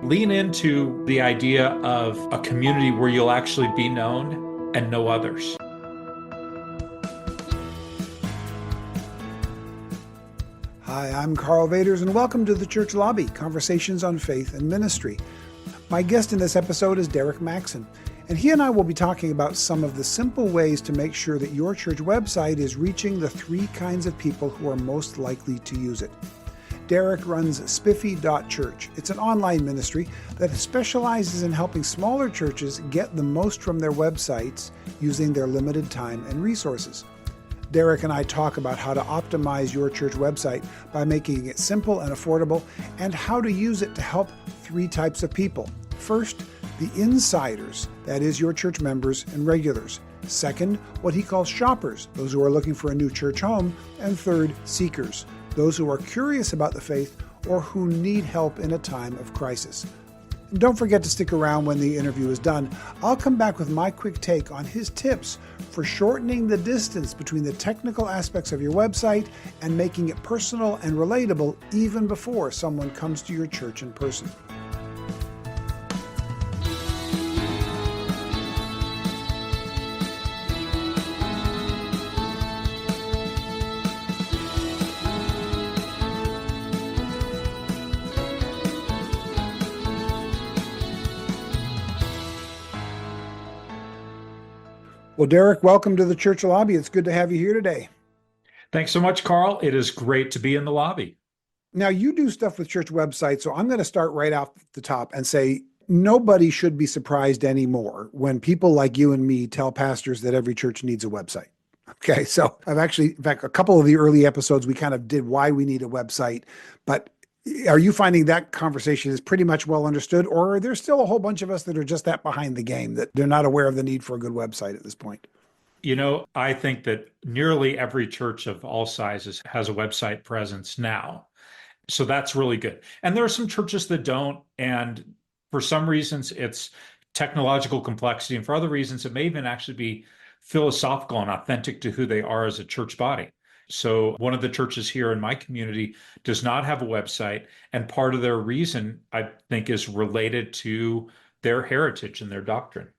Lean into the idea of a community where you'll actually be known and know others. Hi, I'm Carl Vaders, and welcome to the Church Lobby, Conversations on Faith and Ministry. My guest in this episode is Derek Maxson, and he and I will be talking about some of the simple ways to make sure that your church website is reaching the three kinds of people who are most likely to use it. Derek runs spiffy.church. It's an online ministry that specializes in helping smaller churches get the most from their websites using their limited time and resources. Derek and I talk about how to optimize your church website by making it simple and affordable, and how to use it to help three types of people. First, the insiders, that is your church members and regulars. Second, what he calls shoppers, those who are looking for a new church home. And third, seekers, those who are curious about the faith or who need help in a time of crisis. And don't forget to stick around when the interview is done. I'll come back with my quick take on his tips for shortening the distance between the technical aspects of your website and making it personal and relatable even before someone comes to your church in person. Well, Derek, welcome to the Church Lobby. It's good to have you here today. Thanks so much, Carl. It is great to be in the lobby. Now, you do stuff with church websites, so I'm going to start right off the top and say nobody should be surprised anymore when people like you and me tell pastors that every church needs a website. Okay, so I've actually, in fact, a couple of the early episodes, we kind of did why we need a website, but are you finding that conversation is pretty much well understood, or are there still a whole bunch of us that are just that behind the game, that they're not aware of the need for a good website at this point? I think that nearly every church of all sizes has a website presence now. So that's really good. And there are some churches that don't. And for some reasons, it's technological complexity. And for other reasons, it may even actually be philosophical and authentic to who they are as a church body. So one of the churches here in my community does not have a website. And part of their reason, I think, is related to their heritage and their doctrine.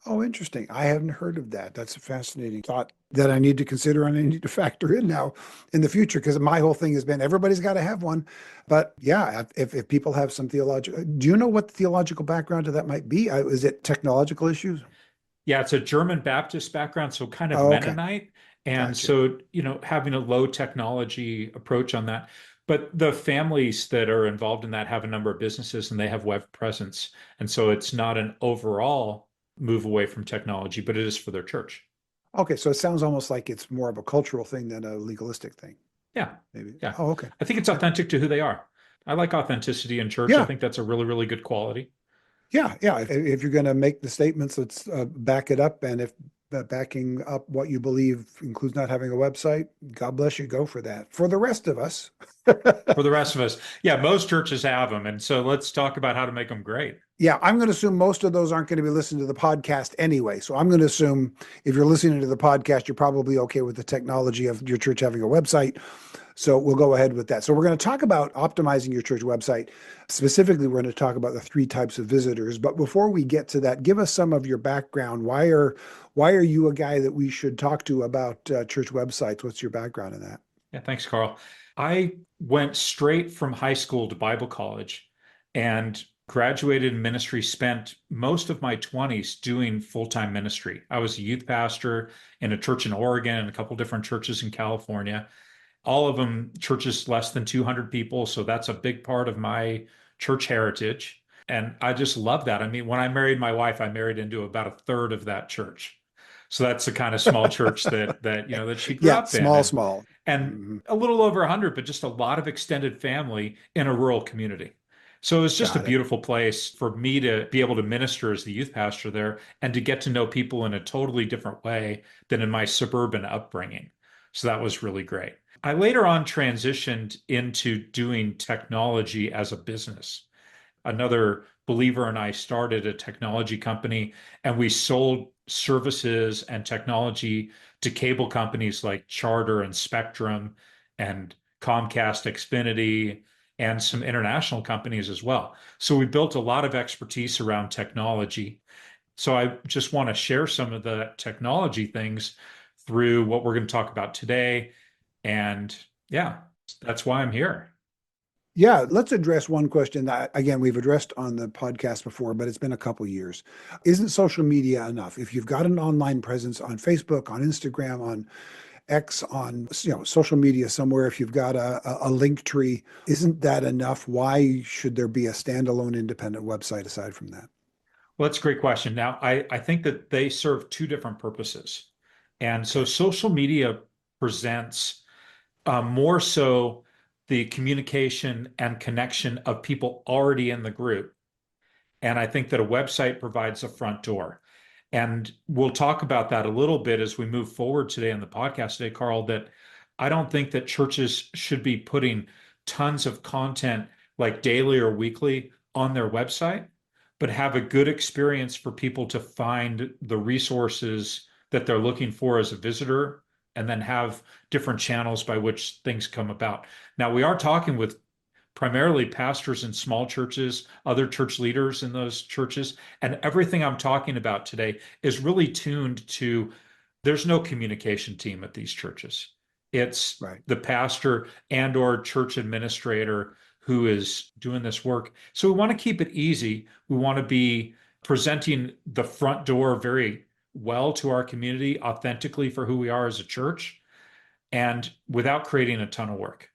Oh, interesting. I haven't heard of that. That's a fascinating thought that I need to consider and I need to factor in now in the future, because my whole thing has been everybody's got to have one. But yeah, if people have some theological, do you know what the theological background of that might be? Is it technological issues? Yeah, it's a German Baptist background, so kind of Oh, okay. Mennonite. And Gotcha. so, having a low technology approach on that. But the families that are involved in that have a number of businesses and they have web presence. And so it's not an overall move away from technology, but it is for their church. Okay. So it sounds almost like it's more of a cultural thing than a legalistic thing, Yeah. maybe. Yeah. Oh, okay. I think it's authentic to who they are. I like authenticity in church. I Yeah. think that's a really, really good quality. Yeah. Yeah. If you're going to make the statements, let's back it up. And if backing up what you believe includes not having a website, God bless you, go for that. For the rest of us, For the rest of us, yeah, most churches have them. And so let's talk about how to make them great. yeah, I'm going to assume most of those aren't going to be listening to the podcast anyway. So I'm going to assume if you're listening to the podcast, you're probably okay with the technology of your church having a website. So we'll go ahead with that. So we're going to talk about optimizing your church website. Specifically, we're going to talk about the three types of visitors. But before we get to that, give us some of your background. Why are you a guy that we should talk to about church websites? What's your background in that? Yeah, thanks, Carl. I went straight from high school to Bible college and graduated in ministry, spent most of my 20s doing full-time ministry. I was a youth pastor in a church in Oregon and a couple different churches in California, all of them churches less than 200 people. So that's a big part of my church heritage. And I just love that. I mean, when I married my wife, I married into about a third of that church. So that's the kind of small church that she grew Yeah, up in. small, And small. and Mhm. a little over 100, but just a lot of extended family in a rural community. So it was just a Got it. beautiful place for me to be able to minister as the youth pastor there and to get to know people in a totally different way than in my suburban upbringing. So that was really great. I later on transitioned into doing technology as a business. Another believer and I started a technology company, and we sold services and technology to cable companies like Charter and Spectrum and Comcast Xfinity and some international companies as well. So we built a lot of expertise around technology. So I just want to share some of the technology things through what we're going to talk about today. And yeah, that's why I'm here. Yeah, let's address one question that, again, we've addressed on the podcast before, but it's been a couple years. Isn't social media enough? If you've got an online presence on Facebook, on Instagram, on X, on social media somewhere, if you've got a link tree, isn't that enough? Why should there be a standalone independent website aside from that? Well, that's a great question. Now, I think that they serve two different purposes. And so Okay, social media presents more so the communication and connection of people already in the group. And I think that a website provides a front door. And we'll talk about that a little bit as we move forward today on the podcast today, Carl, that I don't think that churches should be putting tons of content like daily or weekly on their website, but have a good experience for people to find the resources that they're looking for as a visitor, and then have different channels by which things come about. Now, we are talking with primarily pastors in small churches, other church leaders in those churches. And everything I'm talking about today is really tuned to there's no communication team at these churches. It's right. the pastor and or church administrator who is doing this work. So we want to keep it easy. We want to be presenting the front door very well to our community, authentically for who we are as a church, and without creating a ton of work.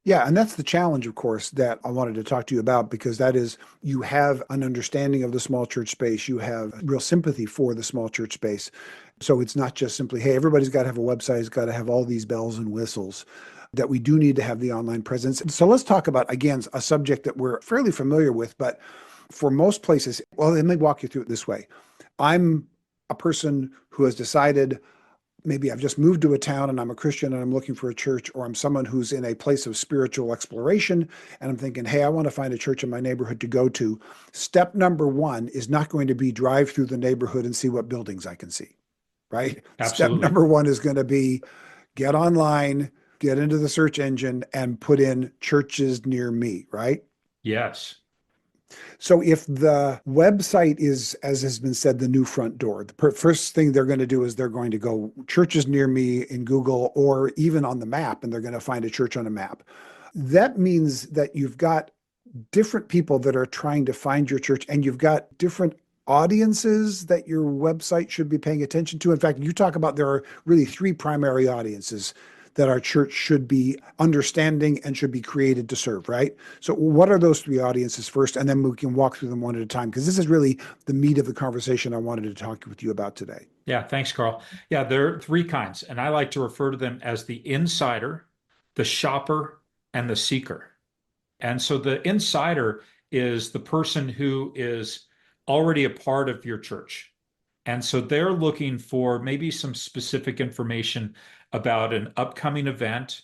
Yeah, and that's the challenge, of course, that I wanted to talk to you about, because that is, you have an understanding of the small church space. You have real sympathy for the small church space. So it's not just simply, hey, everybody's got to have a website, it's got to have all these bells and whistles, that we do need to have the online presence. So let's talk about, again, a subject that we're fairly familiar with, but for most places, well, let me walk you through it this way. I'm a person who has decided, maybe I've just moved to a town and I'm a Christian and I'm looking for a church, or I'm someone who's in a place of spiritual exploration and I'm thinking, hey, I want to find a church in my neighborhood to go to. Step number one is not going to be drive through the neighborhood and see what buildings I can see, right? Step Absolutely. number one is going to be get online, get into the search engine and put in churches near me, right? Yes. So if the website is, as has been said, the new front door, the first thing they're going to do is they're going to go churches near me in Google or even on the map, and they're going to find a church on a map. That means that you've got different people that are trying to find your church, and you've got different audiences that your website should be paying attention to. In fact, you talk about there are really three primary audiences that our church should be understanding and should be created to serve, right? So what are those three audiences first? And then we can walk through them one at a time, because this is really the meat of the conversation I wanted to talk with you about today. Yeah, thanks, Carl. Yeah, there are three kinds, and I like to refer to them as the insider, the shopper, and the seeker. And so the insider is the person who is already a part of your church. And so they're looking for maybe some specific information about an upcoming event.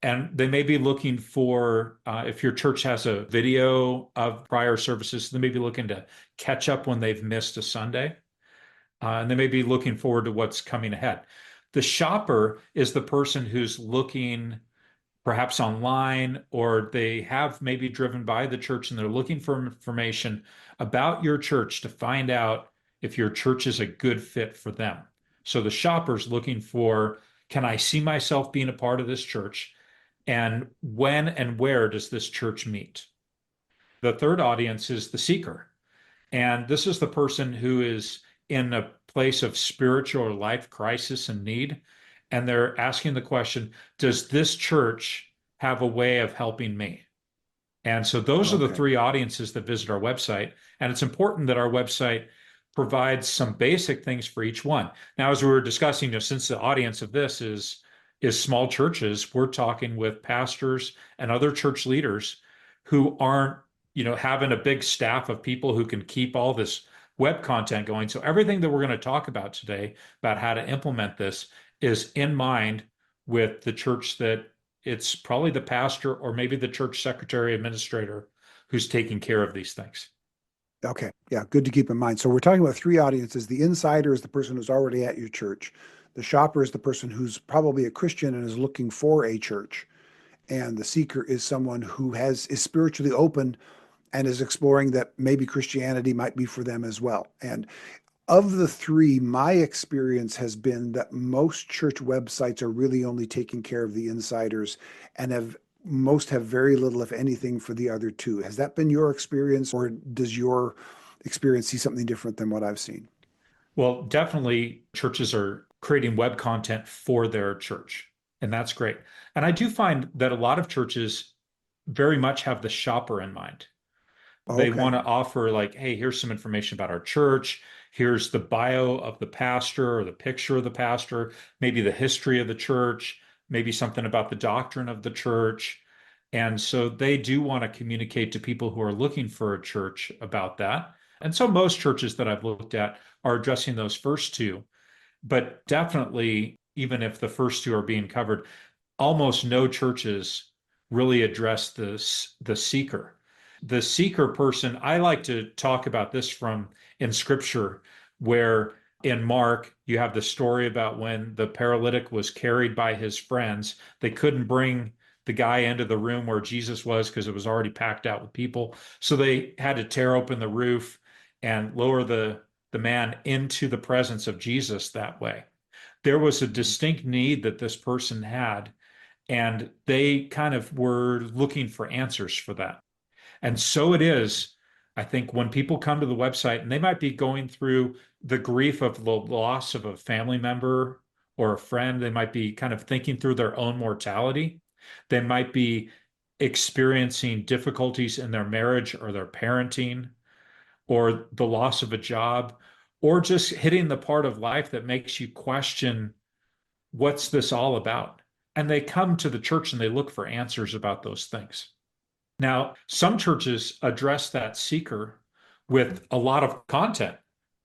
And they may be looking for, if your church has a video of prior services, they may be looking to catch up when they've missed a Sunday. And they may be looking forward to what's coming ahead. The shopper is the person who's looking perhaps online, or they have maybe driven by the church and they're looking for information about your church to find out if your church is a good fit for them. So the shopper's looking for, can I see myself being a part of this church? And when and where does this church meet? The third audience is the seeker. And this is the person who is in a place of spiritual or life crisis and need. And they're asking the question, does this church have a way of helping me? And so those are the Okay. three audiences that visit our website. And it's important that our website provides some basic things for each one. Now, as we were discussing, since the audience of this is small churches, we're talking with pastors and other church leaders who aren't, having a big staff of people who can keep all this web content going. So everything that we're going to talk about today about how to implement this is in mind with the church that it's probably the pastor or maybe the church secretary administrator who's taking care of these things. Okay. Yeah. Good to keep in mind. So we're talking about three audiences. The insider is the person who's already at your church. The shopper is the person who's probably a Christian and is looking for a church. and the seeker is someone who is spiritually open and is exploring that maybe Christianity might be for them as well. And of the three, my experience has been that most church websites are really only taking care of the insiders and have very little, if anything, for the other two. Has that been your experience, or does your experience see something different than what I've seen? Well, definitely churches are creating web content for their church, and that's great. And I do find that a lot of churches very much have the shopper in mind. They Okay, want to offer, like, hey, here's some information about our church. Here's the bio of the pastor or the picture of the pastor, maybe the history of the church, maybe something about the doctrine of the church. And so they do want to communicate to people who are looking for a church about that. And so most churches that I've looked at are addressing those first two. But definitely, even if the first two are being covered, almost no churches really address the seeker. The seeker person, I like to talk about this from in scripture, where in Mark, you have the story about when the paralytic was carried by his friends. They couldn't bring the guy into the room where Jesus was because it was already packed out with people. So they had to tear open the roof and lower the man into the presence of Jesus that way. There was a distinct need that this person had, and they kind of were looking for answers for that. And so it is, I think, when people come to the website and they might be going through the grief of the loss of a family member or a friend, they might be kind of thinking through their own mortality. They might be experiencing difficulties in their marriage or their parenting or the loss of a job, or just hitting the part of life that makes you question, what's this all about? And they come to the church and they look for answers about those things. Now, some churches address that seeker with a lot of content,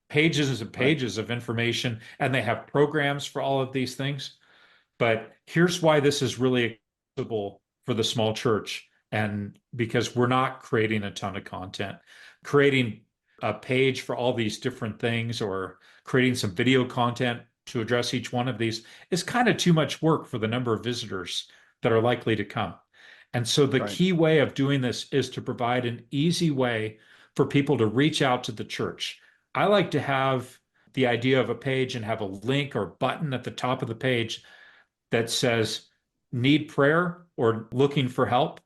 pages and right. pages of information, and they have programs for all of these things. But here's why this is really accessible for the small church. And because we're not creating a ton of content, creating a page for all these different things or creating some video content to address each one of these is kind of too much work for the number of visitors that are likely to come. And so the Right. key way of doing this is to provide an easy way for people to reach out to the church. I like to have the idea of a page and have a link or button at the top of the page that says, need prayer or looking for help.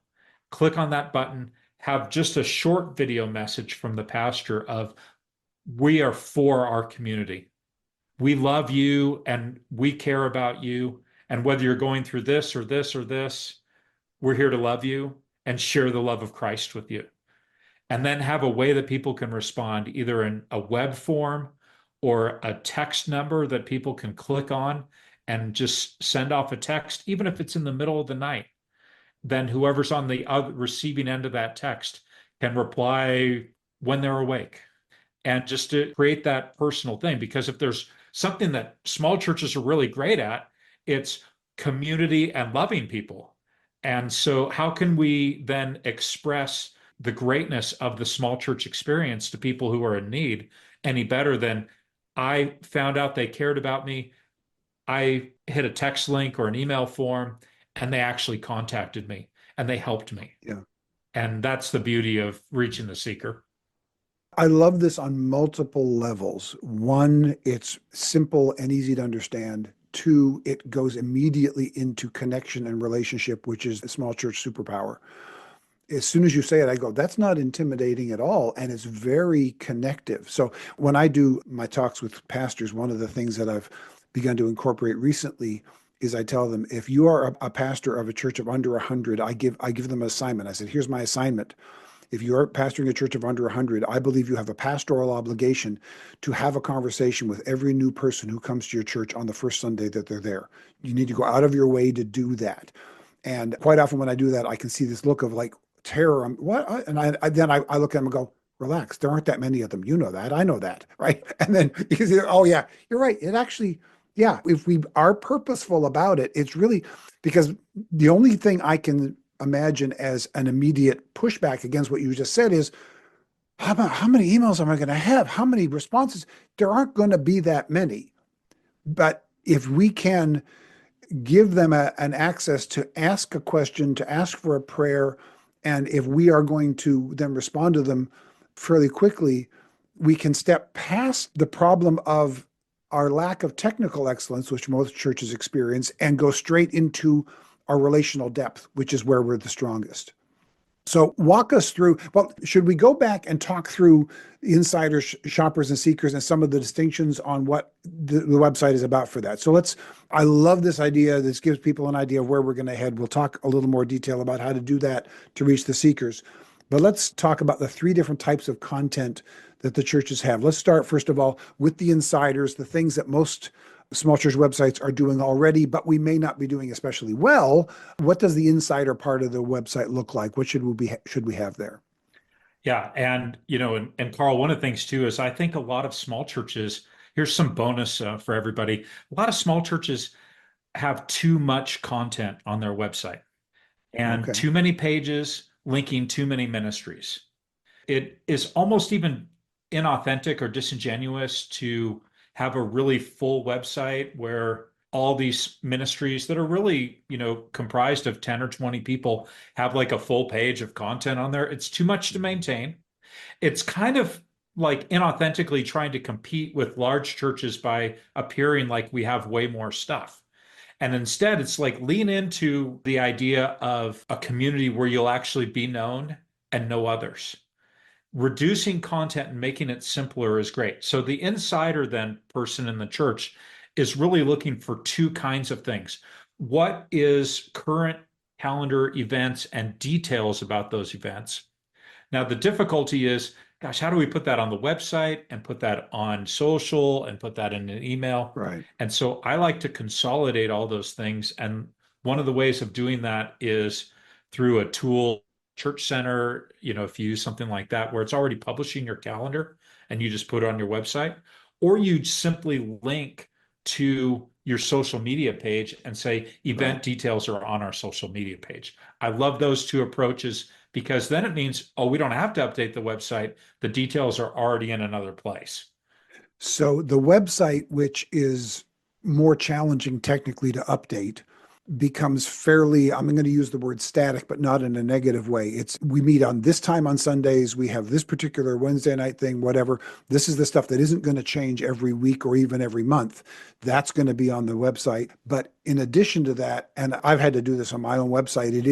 Click on that button, have just a short video message from the pastor of, we are for our community. We love you and we care about you. And whether you're going through this or this or this, we're here to love you and share the love of Christ with you. And then have a way that people can respond, either in a web form or a text number that people can click on and just send off a text, even if it's in the middle of the night. Then whoever's on the other receiving end of that text can reply when they're awake. And just to create that personal thing, because if there's something that small churches are really great at, it's community and loving people. And so, how can we then express the greatness of the small church experience to people who are in need any better than, I found out they cared about me? I hit a text link or an email form, and they actually contacted me and they helped me. Yeah. And that's the beauty of reaching the seeker. I love this on multiple levels. One, it's simple and easy to understand. Two, it goes immediately into connection and relationship, which is the small church superpower. As soon as you say it, I go, that's not intimidating at all. And it's very connective. So when I do my talks with pastors, one of the things that I've begun to incorporate recently is I tell them, if you are a pastor of a church of under 100, I give them an assignment. I said, here's my assignment. If you're pastoring a church of under 100, I believe you have a pastoral obligation to have a conversation with every new person who comes to your church on the first Sunday that they're there. You need to go out of your way to do that. And quite often when I do that, I can see this look of like terror. What? And I look at them and go, relax. There aren't that many of them. You know that. I know that. Right. And then because, oh, yeah, you're right. It actually, yeah, if we are purposeful about it, it's really because the only thing I can imagine as an immediate pushback against what you just said is, how many emails am I going to have? How many responses? There aren't going to be that many. But if we can give them an access to ask a question, to ask for a prayer. And if we are going to then respond to them fairly quickly, we can step past the problem of our lack of technical excellence, which most churches experience, and go straight into our relational depth, which is where we're the strongest. So walk us through, well, should we go back and talk through insiders, shoppers, and seekers and some of the distinctions on what the website is about for that? So I love this idea. This gives people an idea of where we're going to head. We'll talk a little more detail about how to do that to reach the seekers. But let's talk about the three different types of content that the churches have. Let's start, first of all, with the insiders, the things that most small church websites are doing already, but we may not be doing especially well. What does the insider part of the website look like? What should we have there? Yeah. And Carl, one of the things too is I think a lot of small churches, here's some bonus for everybody. A lot of small churches have too much content on their website and Okay. too many pages linking too many ministries. It is almost even inauthentic or disingenuous to have a really full website where all these ministries that are really, comprised of 10 or 20 people have like a full page of content on there. It's too much to maintain. It's kind of like inauthentically trying to compete with large churches by appearing like we have way more stuff. And instead, it's like lean into the idea of a community where you'll actually be known and know others. Reducing content and making it simpler is great. So the insider then person in the church is really looking for two kinds of things. What is current calendar events and details about those events? Now, the difficulty is, gosh, how do we put that on the website and put that on social and put that in an email? Right. And so I like to consolidate all those things. And one of the ways of doing that is through a tool, Church Center, if you use something like that, where it's already publishing your calendar and you just put it on your website, or you simply link to your social media page and say event Right. details are on our social media page. I love those two approaches because then it means, oh, we don't have to update the website. The details are already in another place. So the website, which is more challenging technically to update, becomes fairly, I'm going to use the word static, but not in a negative way. We meet on this time on Sundays, we have this particular Wednesday night thing, whatever. This is the stuff that isn't going to change every week or even every month. That's going to be on the website. But in addition to that, and I've had to do this on my own website, it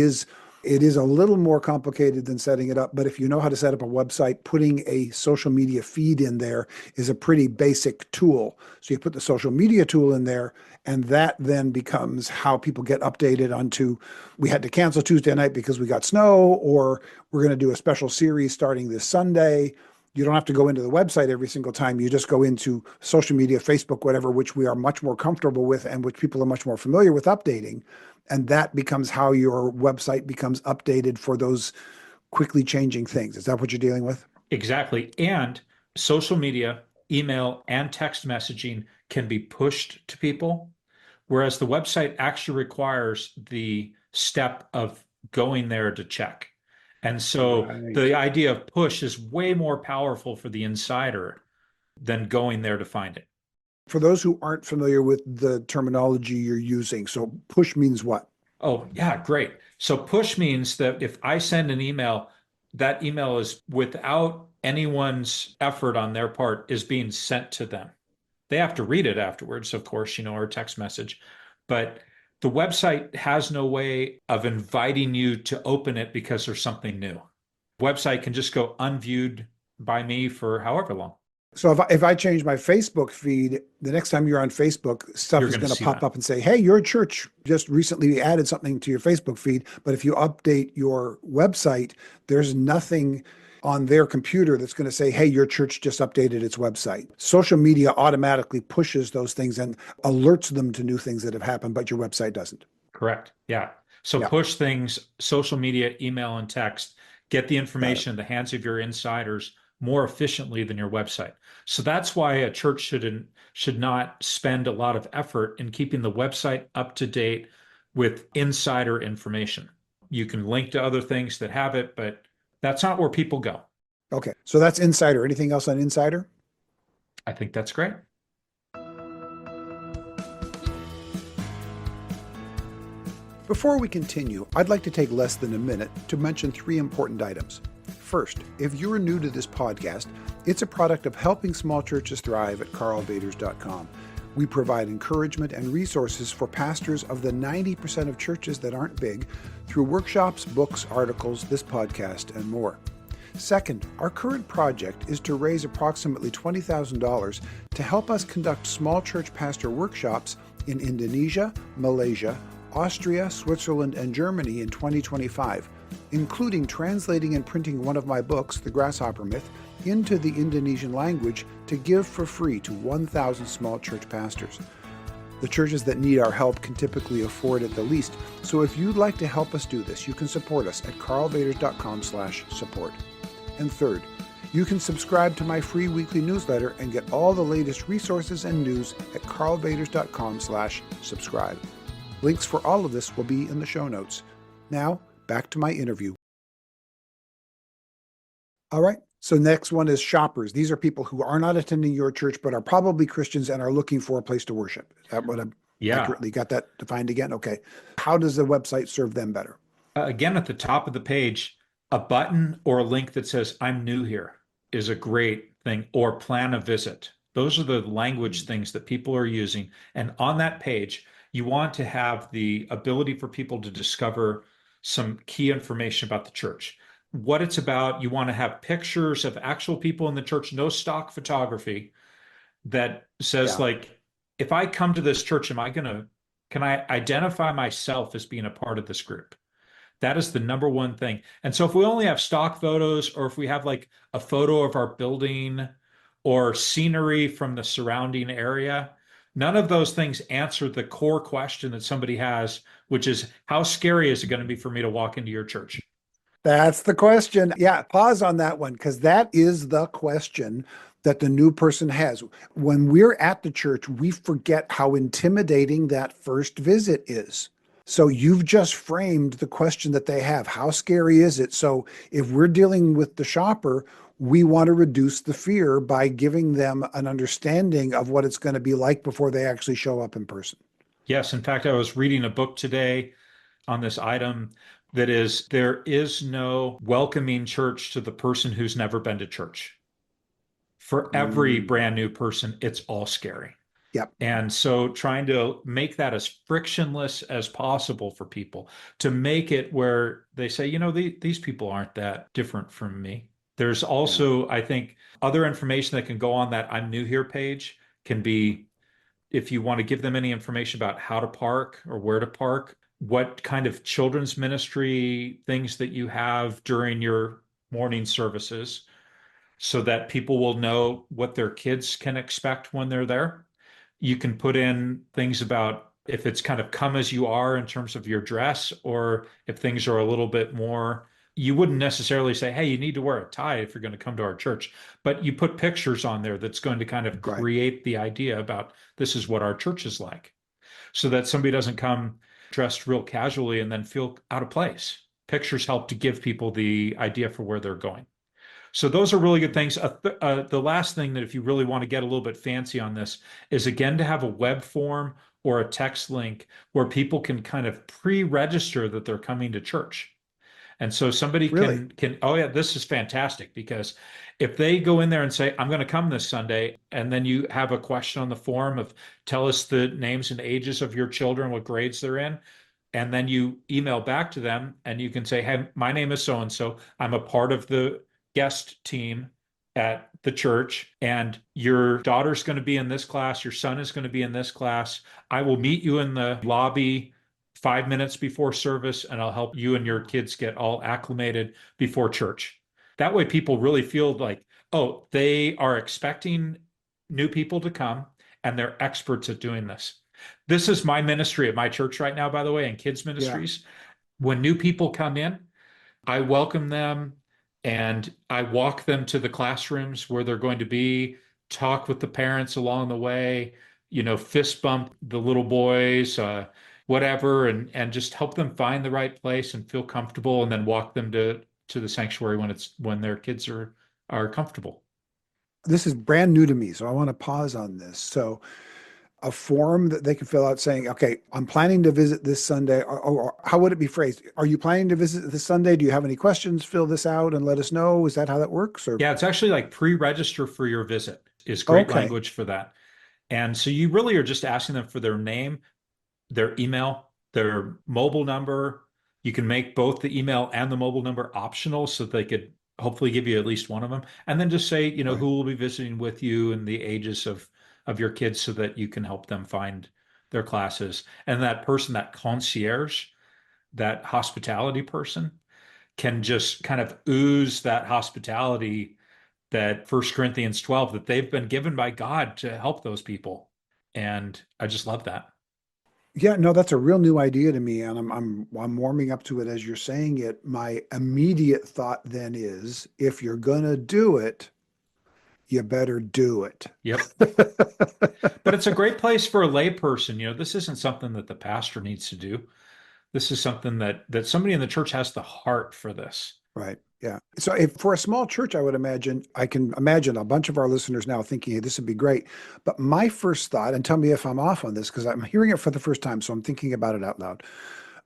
is a little more complicated than setting it up, but if you know how to set up a website, putting a social media feed in there is a pretty basic tool. So you put the social media tool in there, and that then becomes how people get updated onto, we had to cancel Tuesday night because we got snow, or we're going to do a special series starting this Sunday. You don't have to go into the website every single time. You just go into social media, Facebook, whatever, which we are much more comfortable with and which people are much more familiar with updating. And that becomes how your website becomes updated for those quickly changing things. Is that what you're dealing with? Exactly. And social media, email, and text messaging can be pushed to people, whereas the website actually requires the step of going there to check. And so Right. the idea of push is way more powerful for the insider than going there to find it. For those who aren't familiar with the terminology you're using, so push means what? Oh, yeah, great. So push means that if I send an email, that email is without anyone's effort on their part is being sent to them. They have to read it afterwards, of course, or text message, but the website has no way of inviting you to open it because there's something new. Website can just go unviewed by me for however long. So if I change my Facebook feed, the next time you're on Facebook, stuff You're is going to going to see pop that. up and say, hey, your church just recently added something to your Facebook feed. But if you update your website, there's nothing on their computer that's going to say, hey, your church just updated its website. Social media automatically pushes those things and alerts them to new things that have happened, but your website doesn't. Correct. Yeah. So Yeah, push things, social media, email, and text, get the got it. information in the hands of your insiders more efficiently than your website. So that's why a church should not spend a lot of effort in keeping the website up to date with insider information. You can link to other things that have it, but that's not where people go. Okay, so that's Insider. Anything else on Insider? I think that's great. Before we continue, I'd like to take less than a minute to mention three important items. First, if you're new to this podcast, it's a product of Helping Small Churches Thrive at carlvaders.com. We provide encouragement and resources for pastors of the 90% of churches that aren't big through workshops, books, articles, this podcast, and more. Second, our current project is to raise approximately $20,000 to help us conduct small church pastor workshops in Indonesia, Malaysia, Austria, Switzerland, and Germany in 2025, including translating and printing one of my books, The Grasshopper Myth, into the Indonesian language to give for free to 1,000 small church pastors. The churches that need our help can typically afford it the least, so if you'd like to help us do this, you can support us at carlvaders.com/support. And third, you can subscribe to my free weekly newsletter and get all the latest resources and news at carlvaders.com/subscribe. Links for all of this will be in the show notes. Now, back to my interview. All right, so next one is shoppers. These are people who are not attending your church but are probably Christians and are looking for a place to worship. Is that what I'm accurately got that defined again? Okay. How does the website serve them better? Again, at the top of the page, a button or a link that says, I'm new here is a great thing, or plan a visit. Those are the language things that people are using. And on that page, you want to have the ability for people to discover some key information about the church, what it's about. You want to have pictures of actual people in the church, no stock photography that says, like, if I come to this church, can I identify myself as being a part of this group? That is the number one thing. And so if we only have stock photos, or if we have like a photo of our building or scenery from the surrounding area, none of those things answer the core question that somebody has, which is, how scary is it going to be for me to walk into your church? That's the question. Yeah, pause on that one, because that is the question that the new person has. When we're at the church, we forget how intimidating that first visit is. So you've just framed the question that they have. How scary is it? So if we're dealing with the shopper, we want to reduce the fear by giving them an understanding of what it's going to be like before they actually show up in person. Yes. In fact, I was reading a book today on this item that is, there is no welcoming church to the person who's never been to church. For every brand new person, it's all scary. Yep. And so trying to make that as frictionless as possible for people, to make it where they say, these people aren't that different from me. There's also, I think, other information that can go on that I'm new here page can be, if you want to give them any information about how to park or where to park, what kind of children's ministry things that you have during your morning services, so that people will know what their kids can expect when they're there. You can put in things about if it's kind of come as you are in terms of your dress, or if things are a little bit more, you wouldn't necessarily say, hey, you need to wear a tie if you're going to come to our church, but you put pictures on there that's going to kind of create the idea about this is what our church is like, so that somebody doesn't come dressed real casually and then feel out of place. Pictures help to give people the idea for where they're going. So those are really good things. The last thing, that if you really want to get a little bit fancy on this, is again to have a web form or a text link where people can kind of pre-register that they're coming to church. And so somebody can, oh yeah, this is fantastic, because if they go in there and say, I'm going to come this Sunday, and then you have a question on the form of, tell us the names and ages of your children, what grades they're in, and then you email back to them and you can say, hey, my name is so-and-so. I'm a part of the guest team at the church, and your daughter's going to be in this class, your son is going to be in this class. I will meet you in the lobby 5 minutes before service, and I'll help you and your kids get all acclimated before church. That way people really feel like, oh, they are expecting new people to come and they're experts at doing this. This is my ministry at my church right now, by the way, in kids ministries. When new people come in, I welcome them and I walk them to the classrooms where they're going to be, talk with the parents along the way, fist bump the little boys, whatever, and just help them find the right place and feel comfortable, and then walk them to the sanctuary when their kids are comfortable. This is brand new to me, so I want to pause on this. So a form that they can fill out saying, okay, I'm planning to visit this Sunday, or how would it be phrased? Are you planning to visit this Sunday? Do you have any questions? Fill this out and let us know. Is that how that works? Or Yeah, it's actually like pre-register for your visit is great okay, language for that. And so you really are just asking them for their name, their email, their mobile number. You can make both the email and the mobile number optional so they could hopefully give you at least one of them. And then just say, who right. will be visiting with you and the ages of your kids so that you can help them find their classes. And that person, that concierge, that hospitality person can just kind of ooze that hospitality, that First Corinthians 12, that they've been given by God to help those people. And I just love that. Yeah, no, that's a real new idea to me, and I'm warming up to it as you're saying it. My immediate thought then is, if you're gonna do it, you better do it. Yep. But it's a great place for a layperson. This isn't something that the pastor needs to do. This is something that somebody in the church has the heart for this. Right. Yeah. So if for a small church, I would imagine, I can imagine a bunch of our listeners now thinking, hey, this would be great. But my first thought, and tell me if I'm off on this, because I'm hearing it for the first time, so I'm thinking about it out loud.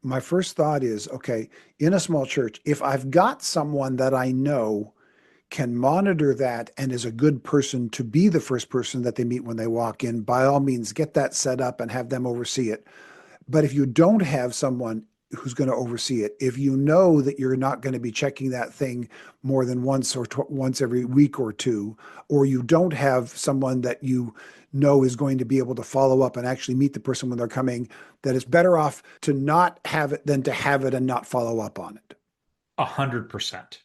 My first thought is, okay, in a small church, if I've got someone that I know can monitor that and is a good person to be the first person that they meet when they walk in, by all means, get that set up and have them oversee it. But if you don't have someone who's going to oversee it, if you know that you're not going to be checking that thing more than once or once every week or two, or you don't have someone that you know is going to be able to follow up and actually meet the person when they're coming, that it's better off to not have it than to have it and not follow up on it. 100%.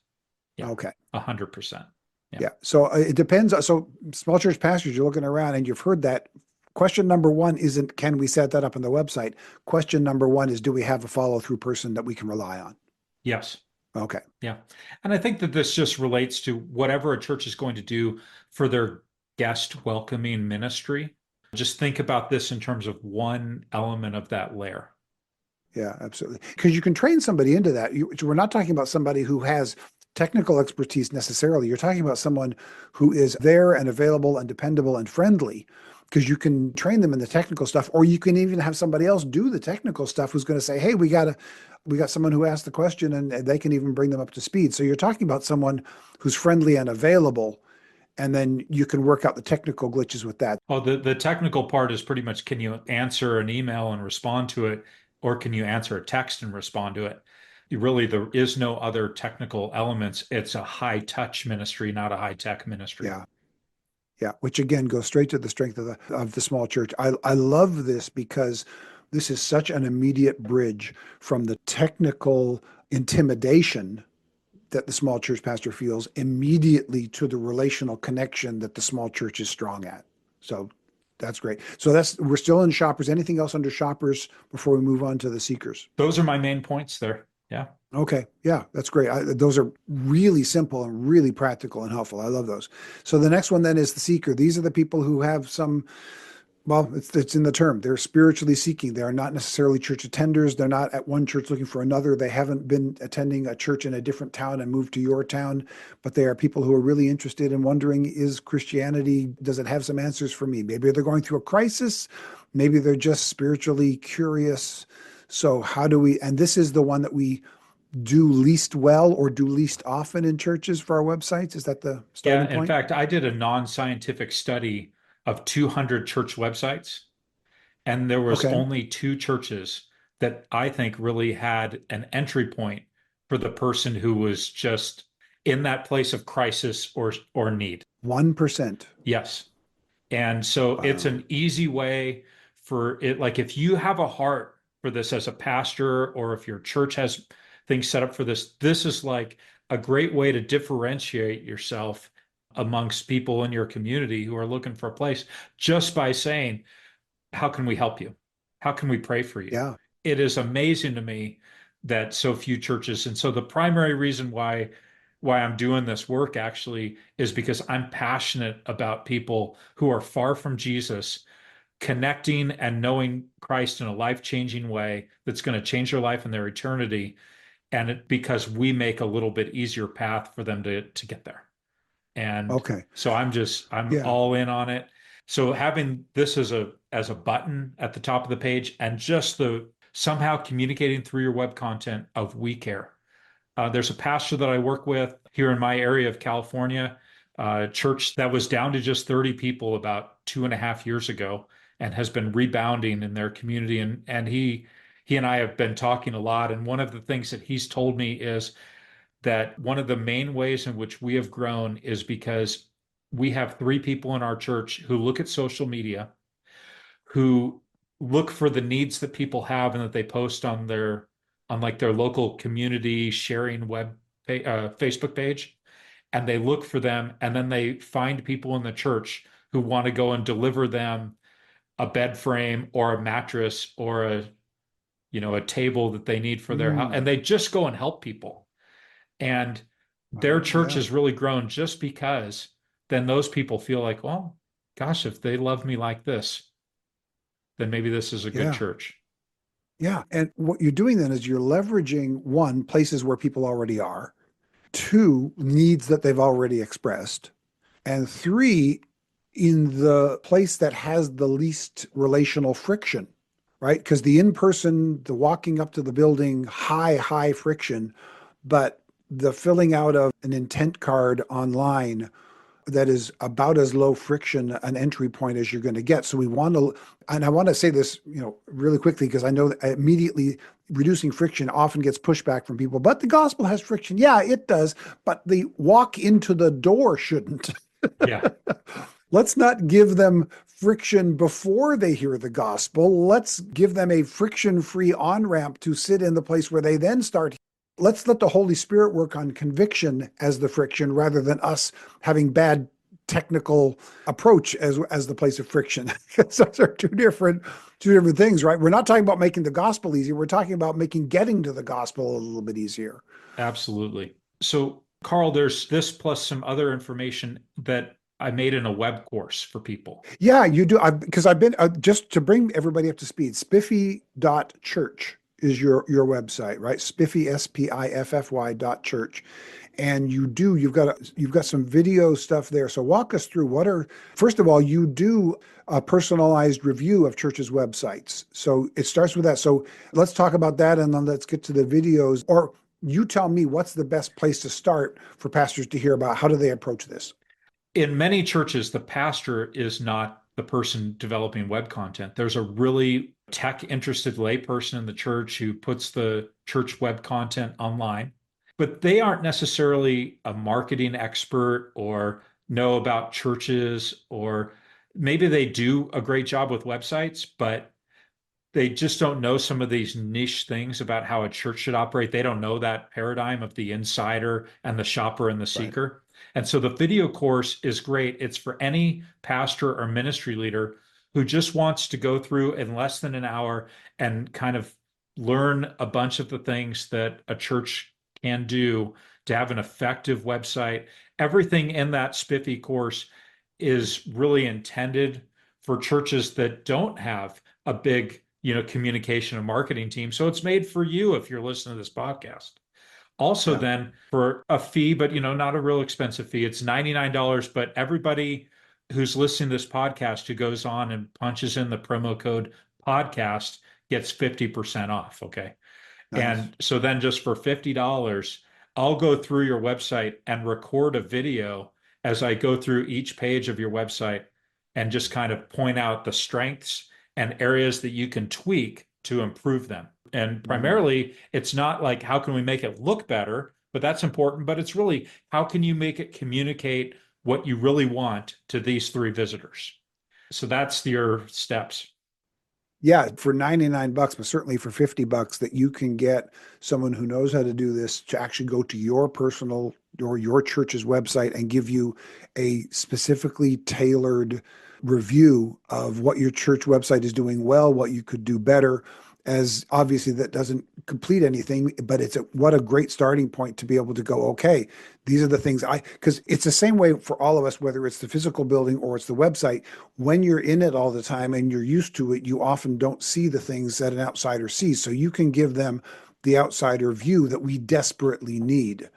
Yeah. Okay. 100%. Yeah. Yeah. So it depends. So small church pastors, you're looking around and you've heard that. Question number one isn't, can we set that up on the website? Question number one is, do we have a follow through person that we can rely on? Yes. Okay. Yeah. And I think that this just relates to whatever a church is going to do for their guest welcoming ministry. Just think about this in terms of one element of that layer. Yeah, absolutely. Because you can train somebody into that. We're not talking about somebody who has technical expertise necessarily. You're talking about someone who is there and available and dependable and friendly, because you can train them in the technical stuff, or you can even have somebody else do the technical stuff who's going to say, hey, we got someone who asked the question, and they can even bring them up to speed. So you're talking about someone who's friendly and available, and then you can work out the technical glitches with that. Oh, the technical part is pretty much, can you answer an email and respond to it, or can you answer a text and respond to it? Really, there is no other technical elements. It's a high touch ministry, not a high tech ministry. Yeah. Yeah, which again goes straight to the strength of the small church. I love this because this is such an immediate bridge from the technical intimidation that the small church pastor feels immediately to the relational connection that the small church is strong at. So that's great. So we're still in shoppers. Anything else under shoppers before we move on to the seekers? Those are my main points there. Yeah. Okay. Yeah, that's great. Those are really simple and really practical and helpful. I love those. So the next one then is the seeker. These are the people who have some, well, it's in the term. They're spiritually seeking. They are not necessarily church attenders. They're not at one church looking for another. They haven't been attending a church in a different town and moved to your town, but they are people who are really interested in wondering, is Christianity, does it have some answers for me? Maybe they're going through a crisis. Maybe they're just spiritually curious. So how do we, and this is the one that we do least well or do least often in churches for our websites? Is that the Yeah. starting In point? fact, I did a non-scientific study of 200 church websites, and there was Okay. only two churches that I think really had an entry point for the person who was just in that place of crisis or need. 1%. Yes. And so it's Wow. an easy way for it. Like if you have a heart for this as a pastor, or if your church has things set up for this, this is like a great way to differentiate yourself amongst people in your community who are looking for a place, just by saying, how can we help you? How can we pray for you? Yeah. It is amazing to me that so few churches, and so the primary reason why I'm doing this work actually is because I'm passionate about people who are far from Jesus connecting and knowing Christ in a life-changing way that's going to change their life and their eternity, and because we make a little bit easier path for them to get there. And Okay. so I'm Yeah. all in on it. So having this as a button at the top of the page and just the somehow communicating through your web content of we care. There's a pastor that I work with here in my area of California, a church that was down to just 30 people about 2.5 years ago and has been rebounding in their community. And he and I have been talking a lot. And one of the things that he's told me is that one of the main ways in which we have grown is because we have three people in our church who look at social media, who look for the needs that people have and that they post on their local community sharing Facebook page, and they look for them, and then they find people in the church who want to go and deliver them a bed frame or a mattress or a table that they need for their house, Mm, and they just go and help people. And their wow. church Yeah. has really grown just because then those people feel like, well, gosh, if they love me like this, then maybe this is a good Yeah. church. Yeah. And what you're doing then is you're leveraging one, places where people already are, two, needs that they've already expressed, and three, in the place that has the least relational friction, right? Because the in person, the walking up to the building, high friction, but the filling out of an intent card online that is about as low friction an entry point as you're going to get. So we want to, and I want to say this, really quickly, because I know that immediately reducing friction often gets pushback from people, but the gospel has friction. Yeah, it does, but the walk into the door shouldn't. Yeah, Let's not give them friction before they hear the gospel. Let's give them a friction free on ramp to sit in the place where they then start. Let's let the Holy Spirit work on conviction as the friction rather than us having bad technical approach as the place of friction. Those are two different things, right? We're not talking about making the gospel easier. We're talking about making getting to the gospel a little bit easier. absolutely. So, Carl, there's this plus some other information that I made in a web course for people. Yeah, you do. Because I've been just to bring everybody up to speed. Spiffy.church is your website, right? Spiffy, SPIFFY .church. And you've got some video stuff there. So walk us through first of all, you do a personalized review of churches' websites. So it starts with that. So let's talk about that, and then let's get to the videos. Or you tell me what's the best place to start for pastors to hear about how do they approach this? In many churches, the pastor is not the person developing web content. There's a really tech interested layperson in the church who puts the church web content online, but they aren't necessarily a marketing expert or know about churches, or maybe they do a great job with websites, but they just don't know some of these niche things about how a church should operate. They don't know that paradigm of the insider and the shopper and the Right. seeker. And so the video course is great. It's for any pastor or ministry leader who just wants to go through in less than an hour and kind of learn a bunch of the things that a church can do to have an effective website. Everything in that Spiffy course is really intended for churches that don't have a big communication and marketing team. So it's made for you if you're listening to this podcast. Also, Yeah. then for a fee, but not a real expensive fee, it's $99. But everybody who's listening to this podcast who goes on and punches in the promo code podcast gets 50% off. Okay. Nice. And so then just for $50, I'll go through your website and record a video as I go through each page of your website and just kind of point out the strengths and areas that you can tweak to improve them. And Mm. primarily, it's not like how can we make it look better, but that's important. But it's really how can you make it communicate what you really want to these three visitors? So that's your steps. Yeah, for 99 bucks, but certainly for 50 bucks, that you can get someone who knows how to do this to actually go to your personal or your church's website and give you a specifically tailored review of what your church website is doing well, what you could do better. As obviously that doesn't complete anything, but what a great starting point to be able to go, okay, these are the things because it's the same way for all of us, whether it's the physical building or it's the website. When you're in it all the time and you're used to it, you often don't see the things that an outsider sees. So you can give them the outsider view that we desperately need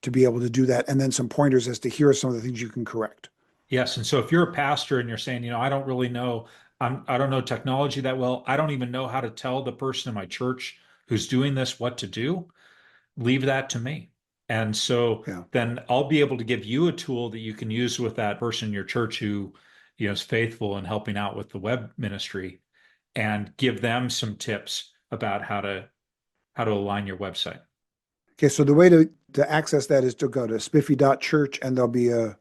to be able to do that. And then some pointers as to here are some of the things you can correct. Yes. And so if you're a pastor and you're saying, I don't really know, I don't know technology that well. I don't even know how to tell the person in my church who's doing this what to do. Leave that to me. And so Yeah. then I'll be able to give you a tool that you can use with that person in your church who, is faithful in helping out with the web ministry and give them some tips about how to align your website. Okay, so the way to access that is to go to spiffy.church and there'll be a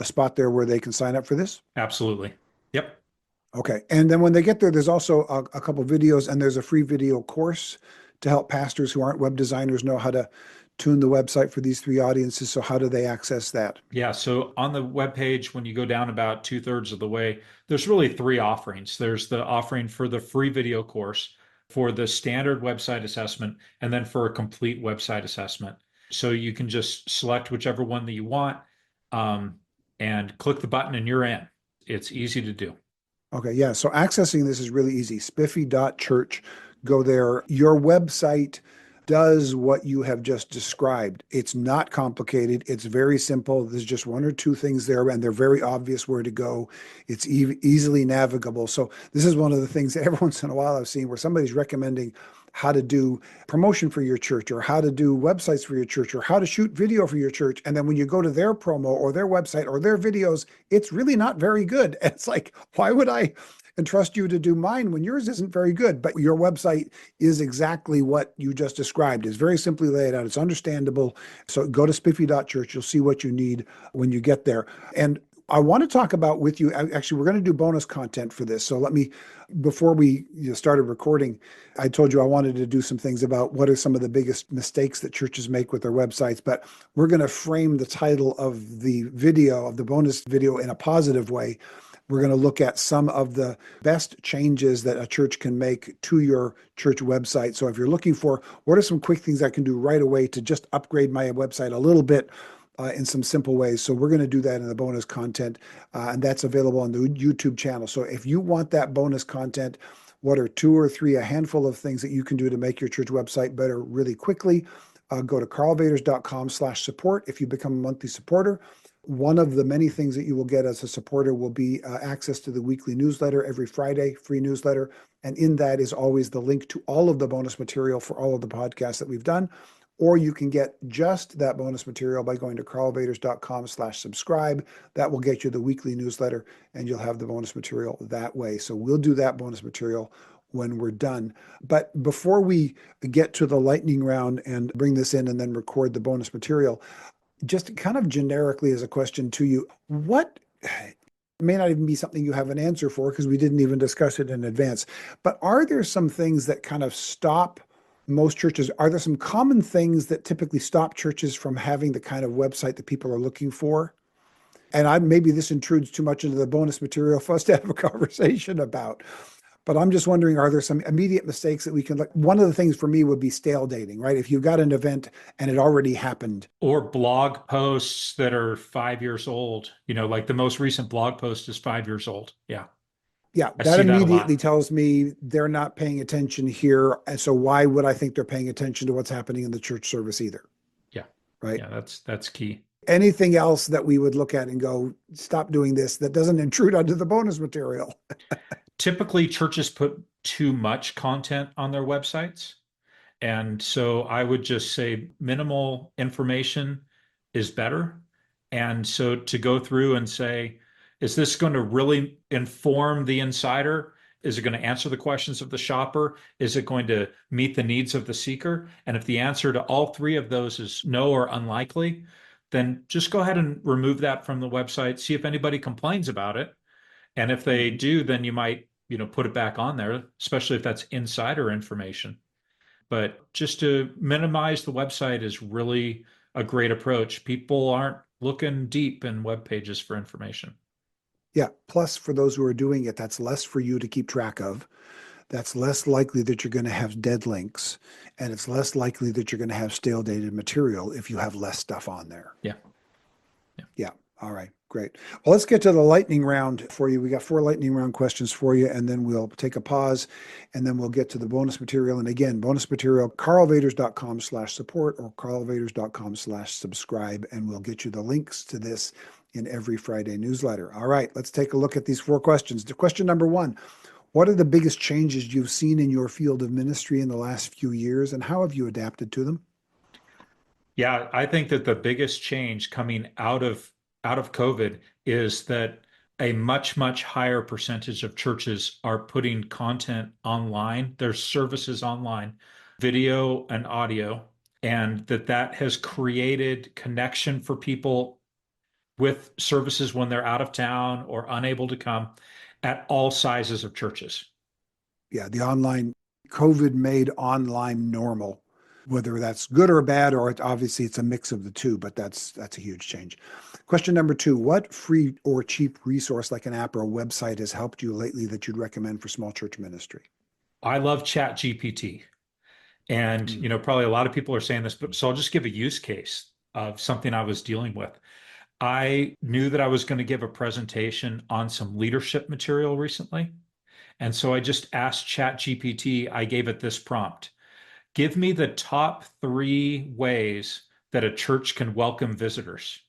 spot there where they can sign up for this. Absolutely. Yep. Okay. And then when they get there, there's also a couple videos and there's a free video course to help pastors who aren't web designers know how to tune the website for these three audiences. So how do they access that? Yeah, so on the webpage, when you go down about two-thirds of the way, there's really three offerings. There's the offering for the free video course, for the standard website assessment, and then for a complete website assessment. So you can just select whichever one that you want, um, and click the button and you're in. It's easy to do. Okay, yeah. So accessing this is really easy. Spiffy.church. Go there. Your website does what you have just described. It's not complicated. It's very simple. There's just one or two things there, and they're very obvious where to go. It's easily navigable. So this is one of the things that every once in a while I've seen where somebody's recommending how to do promotion for your church or how to do websites for your church or how to shoot video for your church. And then when you go to their promo or their website or their videos, it's really not very good. It's like, why would I entrust you to do mine when yours isn't very good? But your website is exactly what you just described. It's very simply laid out. It's understandable. So go to spiffy.church. You'll see what you need when you get there. And I want to talk about with you, actually, we're going to do bonus content for this. So let me, before we started recording, I told you I wanted to do some things about what are some of the biggest mistakes that churches make with their websites, but we're going to frame the title of the video, of the bonus video, in a positive way. We're going to look at some of the best changes that a church can make to your church website. So if you're looking for what are some quick things I can do right away to just upgrade my website a little bit, in some simple ways. So we're going to do that in the bonus content, and that's available on the YouTube channel. So if you want that bonus content, what are two or three, a handful of things that you can do to make your church website better really quickly, go to carlvaters.com/support if you become a monthly supporter. One of the many things that you will get as a supporter will be access to the weekly newsletter every Friday, free newsletter. And in that is always the link to all of the bonus material for all of the podcasts that we've done. Or you can get just that bonus material by going to carlvaters.com/subscribe. That will get you the weekly newsletter and you'll have the bonus material that way. So we'll do that bonus material when we're done. But before we get to the lightning round and bring this in and then record the bonus material, just kind of generically as a question to you, what may not even be something you have an answer for because we didn't even discuss it in advance, but are there some things that kind of stop most churches? Are there some common things that typically stop churches from having the kind of website that people are looking for? And maybe this intrudes too much into the bonus material for us to have a conversation about. But I'm just wondering, are there some immediate mistakes that we can look? One of the things for me would be stale dating, right? If you've got an event and it already happened. Or blog posts that are 5 years old, like the most recent blog post is 5 years old. Yeah. Yeah, I that see that a immediately lot. tells me they're not paying attention here. And so why would I think they're paying attention to what's happening in the church service either? Yeah. Right. Yeah, that's key. Anything else that we would look at and go, stop doing this that doesn't intrude onto the bonus material? Typically, churches put too much content on their websites. And so I would just say minimal information is better. And so to go through and say, is this going to really inform the insider? Is it going to answer the questions of the shopper? Is it going to meet the needs of the seeker? And if the answer to all three of those is no or unlikely, then just go ahead and remove that from the website. See if anybody complains about it. And if they Mhm. do, then you might, put it back on there, especially if that's insider information. But just to minimize the website is really a great approach. People aren't looking deep in web pages for information. Yeah. Plus, for those who are doing it, that's less for you to keep track of. That's less likely that you're going to have dead links. And it's less likely that you're going to have stale dated material if you have less stuff on there. Yeah. Yeah. Yeah. All right, great. Well, let's get to the lightning round for you. We got four lightning round questions for you, and then we'll take a pause, and then we'll get to the bonus material. And again, bonus material, carlvaders.com/support or carlvaders.com/subscribe, and we'll get you the links to this in every Friday newsletter. All right, let's take a look at these four questions. The question number one, what are the biggest changes you've seen in your field of ministry in the last few years, and how have you adapted to them? Yeah, I think that the biggest change coming out of COVID is that a much, much higher percentage of churches are putting content online, their services online, video and audio, and that has created connection for people with services when they're out of town or unable to come at all sizes of churches. Yeah, the online COVID made online normal, whether that's good or bad, or obviously it's a mix of the two, but that's a huge change. Question number two, what free or cheap resource like an app or a website has helped you lately that you'd recommend for small church ministry? I love Chat GPT. And, Mm. probably a lot of people are saying this, but so I'll just give a use case of something I was dealing with. I knew that I was going to give a presentation on some leadership material recently. And so I just asked ChatGPT, I gave it this prompt. Give me the top 3 ways that a church can welcome visitors.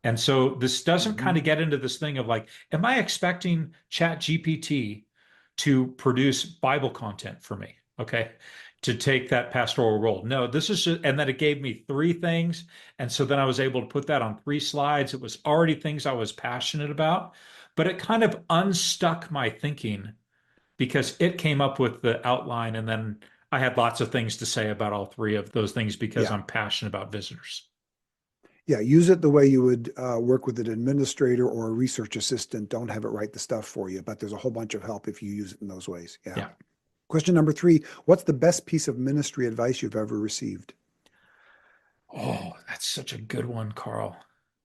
And so this doesn't kind Mhm. of get into this thing of like, am I expecting ChatGPT to produce Bible content for me? Okay. To take that pastoral role. No, this is just, and then it gave me 3 things. And so then I was able to put that on 3 slides. It was already things I was passionate about, but it kind of unstuck my thinking because it came up with the outline. And then I had lots of things to say about all 3 of those things because Yeah. I'm passionate about visitors. Yeah, use it the way you would work with an administrator or a research assistant. Don't have it write the stuff for you, but there's a whole bunch of help if you use it in those ways. Yeah. Yeah. Question number three, what's the best piece of ministry advice you've ever received? Oh, that's such a good one, Carl.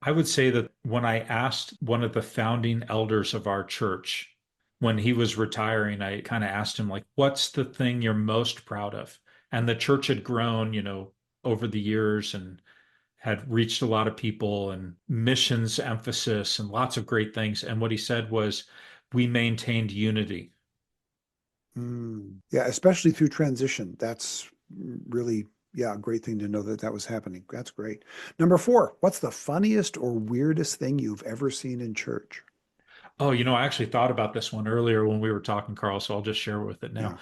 I would say that when I asked one of the founding elders of our church, when he was retiring, I kind of asked him, like, what's the thing you're most proud of? And the church had grown, over the years and had reached a lot of people and missions emphasis and lots of great things. And what he said was, we maintained unity. Yeah, especially through transition. That's really, yeah, a great thing to know that that was happening. That's great. Number four, what's the funniest or weirdest thing you've ever seen in church? Oh, I actually thought about this one earlier when we were talking, Carl, so I'll just share with it now. Yeah, all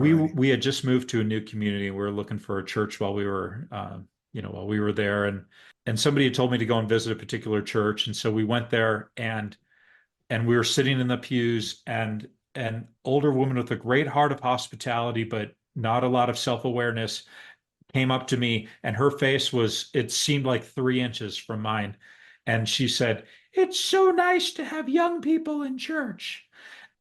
We righty. we had just moved to a new community and we were looking for a church while we were there, and somebody had told me to go and visit a particular church, and so we went there and we were sitting in the pews, and an older woman with a great heart of hospitality but not a lot of self-awareness came up to me, and her face was, it seemed like 3 inches from mine, and she said, "It's so nice to have young people in church."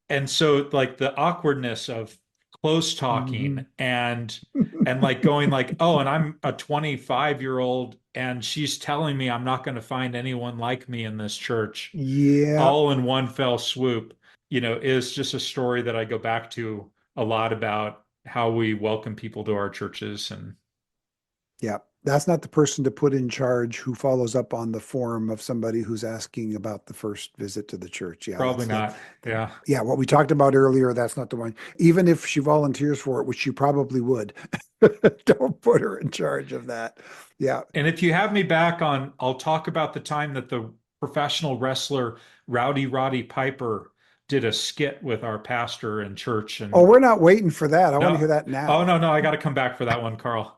And so like the awkwardness of close talking Mhm. and like going like, oh, and I'm a 25-year-old and she's telling me I'm not going to find anyone like me in this church Yeah, all in one fell swoop, is just a story that I go back to a lot about how we welcome people to our churches. And yeah. That's not the person to put in charge who follows up on the form of somebody who's asking about the first visit to the church. Yeah, probably that's the, not. Yeah. yeah, what we talked about earlier, that's not the one. Even if she volunteers for it, which she probably would, don't put her in charge of that. Yeah. And if you have me back on, I'll talk about the time that the professional wrestler Rowdy Roddy Piper did a skit with our pastor in church. Oh, And we're not waiting for that. I want to no, hear that oh, now. no, no, I got to come back for that one, Carl.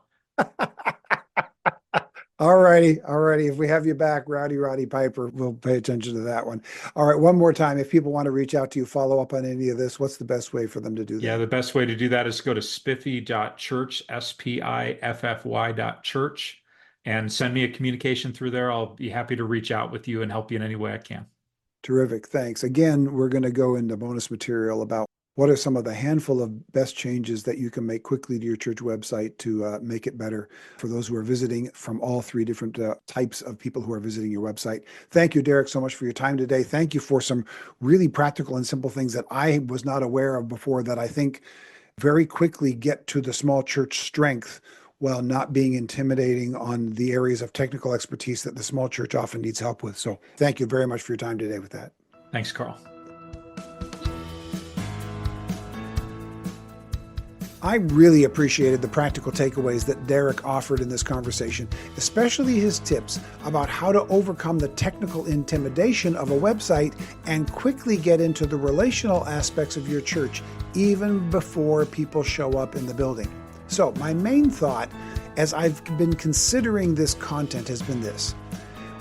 All righty. All righty. If we have you back, Roddy Piper, we'll pay attention to that one. All right. One more time. If people want to reach out to you, follow up on any of this, what's the best way for them to do Yeah, that? the best way to do that is go to spiffy.church, spiffy.church, and send me a communication through there. I'll be happy to reach out with you and help you in any way I can. Terrific. Thanks. Again, we're going to go into bonus material about what are some of the handful of best changes that you can make quickly to your church website to make it better for those who are visiting from all three different types of people who are visiting your website. Thank you, Derek, so much for your time today. Thank you for some really practical and simple things that I was not aware of before that I think very quickly get to the small church strength while not being intimidating on the areas of technical expertise that the small church often needs help with. So thank you very much for your time today with that. Thanks, Carl. I really appreciated the practical takeaways that Derek offered in this conversation, especially his tips about how to overcome the technical intimidation of a website and quickly get into the relational aspects of your church even before people show up in the building. So my main thought as I've been considering this content has been this.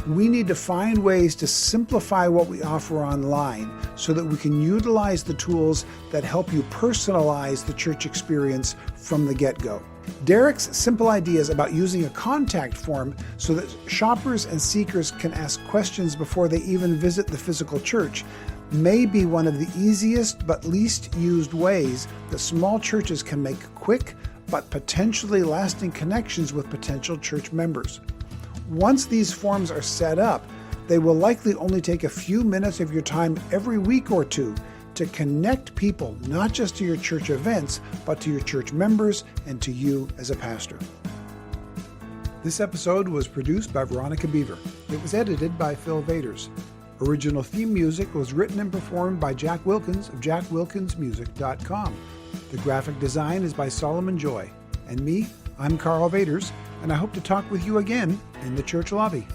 We need to find ways to simplify what we offer online so that we can utilize the tools that help you personalize the church experience from the get-go. Derek's simple ideas about using a contact form so that shoppers and seekers can ask questions before they even visit the physical church may be one of the easiest but least used ways that small churches can make quick but potentially lasting connections with potential church members. Once these forms are set up, they will likely only take a few minutes of your time every week or two to connect people, not just to your church events, but to your church members and to you as a pastor. This episode was produced by Veronica Beaver. It was edited by Phil Vaders. Original theme music was written and performed by Jack Wilkins of jackwilkinsmusic.com. The graphic design is by Solomon Joy. And me, I'm Carl Vaders, and I hope to talk with you again in the church lobby.